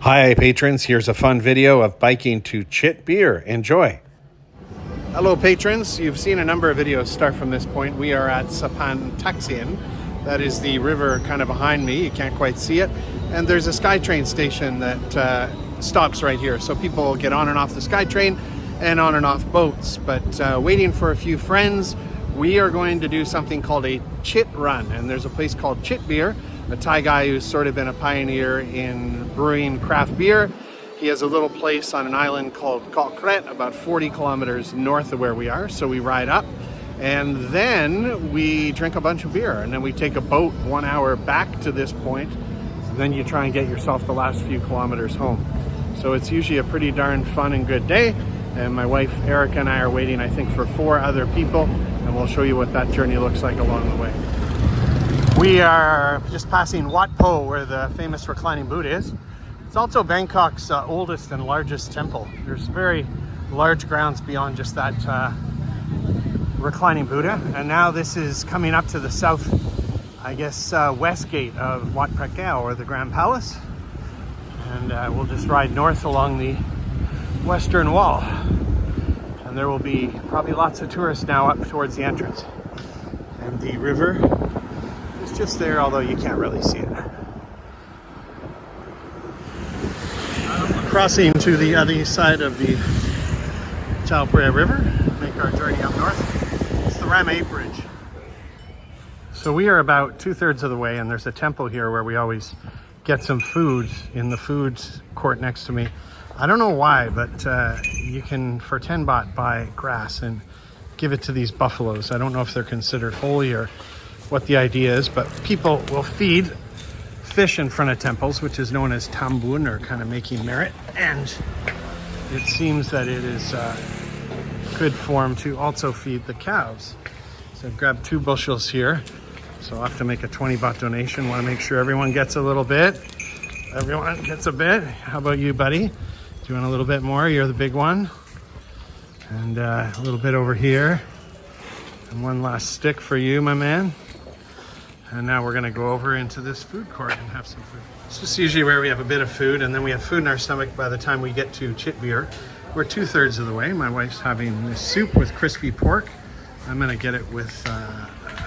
Hi patrons, here's a fun video of biking to Chit Beer. Enjoy. Hello patrons, you've seen a number of videos start from this point. We are at Sapan Taxian. That is the river kind of behind me, you can't quite see it. And there's a SkyTrain station that stops right here. So people get on and off the SkyTrain and on and off boats. But waiting for a few friends, we are going to do something called a Chit Run. And there's a place called Chit Beer, a Thai guy who's sort of been a pioneer in brewing craft beer. He has a little place on an island called Ko Kret, about 40 kilometers north of where we are. So we ride up and then we drink a bunch of beer, and then we take a boat 1 hour back to this point, and then you try and get yourself the last few kilometers home. So it's usually a pretty darn fun and good day. And my wife Erica and I are waiting, I think, for 4 other people, and we'll show you what that journey looks like along the way. We are just passing Wat Po, where the famous reclining Buddha is. It's also Bangkok's oldest and largest temple. There's very large grounds beyond just that reclining Buddha. And now this is coming up to the south, I guess, west gate of Wat Phra, or the Grand Palace. And we'll just ride north along the western wall. And there will be probably lots of tourists now up towards the entrance. And the river is just there, although you can't really see it. Crossing to the other side of the Chao Phraya River, make our journey up north. It's the Ramay Bridge. So we are about 2/3 of the way, and there's a temple here where we always get some food in the food court next to me. I don't know why, but you can, for 10 baht, buy grass and give it to these buffaloes. I don't know if they're considered holy or what the idea is, but people will feed fish in front of temples, which is known as tambun, or kind of making merit. And it seems that it is good form to also feed the cows. So I've grabbed 2 bushels here. So I'll have to make a 20 baht donation. Want to make sure everyone gets a little bit. Everyone gets a bit. How about you, buddy? Do you want a little bit more? You're the big one. And a little bit over here. And one last stick for you, my man. And now we're gonna go over into this food court and have some food. This is usually where we have a bit of food, and then we have food in our stomach by the time we get to Chit Beer. We're 2/3 of the way. My wife's having this soup with crispy pork. I'm gonna get it with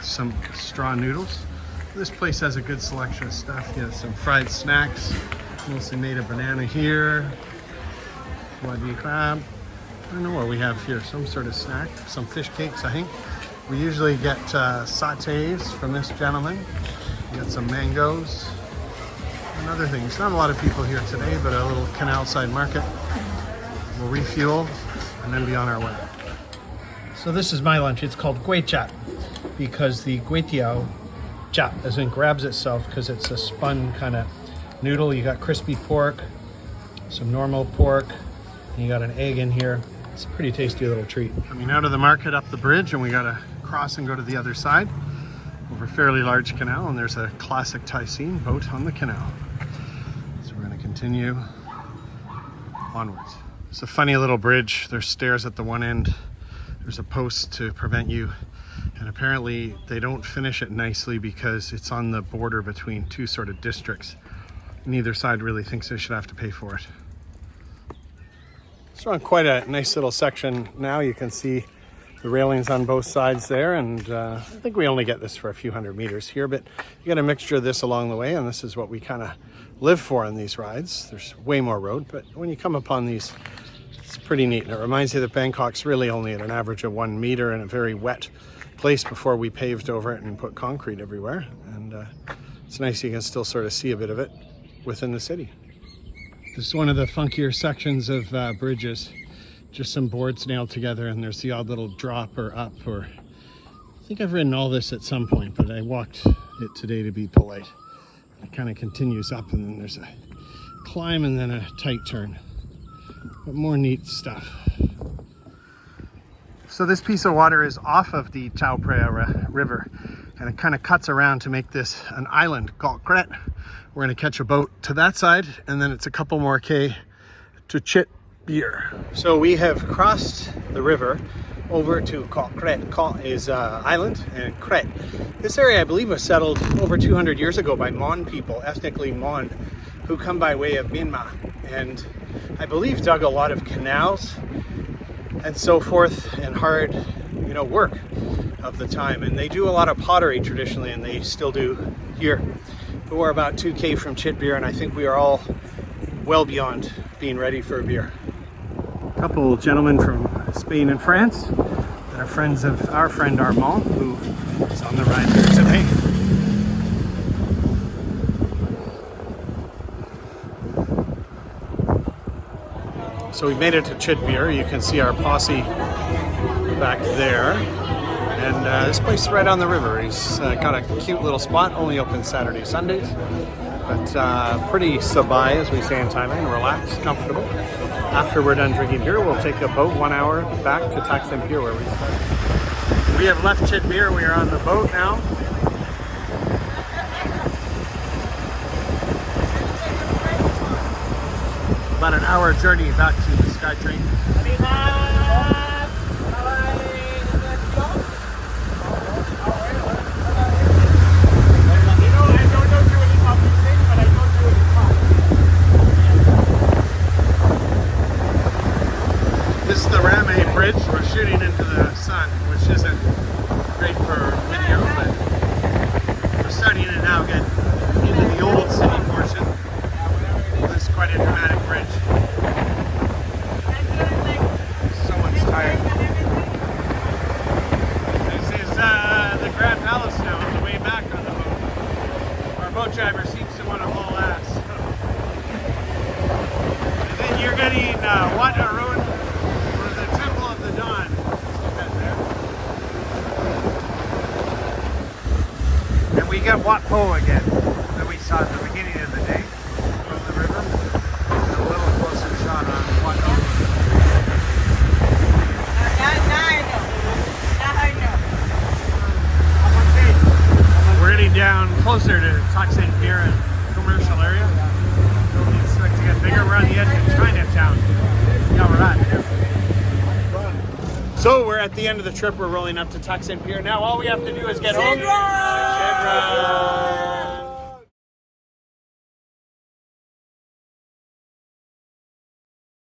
some straw noodles. This place has a good selection of stuff. You have some fried snacks, mostly made of banana here. Wadi crab. I don't know what we have here. Some sort of snack. Some fish cakes, I think. We usually get sautés from this gentleman. We got some mangoes and other things. Not a lot of people here today, but a little canal side market. We'll refuel and then be on our way. So this is my lunch. It's called Gui Chap, because the Gui Tiao chap, as in grabs itself, because it's a spun kind of noodle. You got crispy pork, some normal pork, and you got an egg in here. It's a pretty tasty little treat. Coming out of the market up the bridge, and we gotta cross and go to the other side over a fairly large canal, and there's a classic Thai scene, boat on the canal. So we're gonna continue onwards. It's a funny little bridge. There's stairs at the one end. There's a post to prevent you, and apparently they don't finish it nicely because it's on the border between 2 sort of districts. Neither side really thinks they should have to pay for it. So on quite a nice little section now. You can see the railings on both sides there, and I think we only get this for a few hundred meters here, but you get a mixture of this along the way, and this is what we kind of live for in these rides. There's way more road, but when you come upon these, it's pretty neat. And it reminds you that Bangkok's really only at an average of 1 meter in a very wet place before we paved over it and put concrete everywhere. And it's nice you can still sort of see a bit of it within the city. This is one of the funkier sections of bridges. Just some boards nailed together, and there's the odd little drop or up, or I think I've ridden all this at some point, but I walked it today to be polite. It kind of continues up, and then there's a climb and then a tight turn. But more neat stuff. So this piece of water is off of the Chao Phraya River, and it kind of cuts around to make this an island, Ko Kret. We're gonna catch a boat to that side, and then it's a couple more K to Chit Beer. So we have crossed the river over to Ko Kret. Ko is island, and Kret. This area, I believe, was settled over 200 years ago by Mon people, ethnically Mon. who come by way of Myanmar, and I believe dug a lot of canals and so forth, and hard, you know, work of the time. And they do a lot of pottery traditionally, and they still do here. But we're about 2K from Chit Beer, and I think we are all well beyond being ready for a beer. A couple gentlemen from Spain and France that are friends of our friend Armand, who is on the ride here today. So we made it to Chit Beer. You can see our posse back there. And this place is right on the river. He's got a cute little spot, only open Saturday, Sundays. But pretty sabai, as we say in Thailand, relaxed, comfortable. After we're done drinking beer, we'll take a boat 1 hour back to Taksim Pier where we started. We have left Chit Beer. We are on the boat now. About an hour journey back to the Sky Train. This is the Rame Bridge. We're shooting into the sun, which isn't great for video, but we're starting to now get into the old city portion. This is quite a dramatic bridge. Someone's tired. This is the Grand Palace now on the way back on the boat. Our boat driver seems to want to haul ass. And then you're getting Wat Arun, or the Temple of the Dawn. Look at there. And we get Wat Po again that we saw at the beginning of the day. The river, and a little closer shot on what we're getting down closer to Taksim Pier and commercial area. We expect to get bigger. We're on the edge of Chinatown. Yeah, we're at. So we're at the end of the trip. We're rolling up to Taksim Pier. Now all we have to do is get home. Chit Run!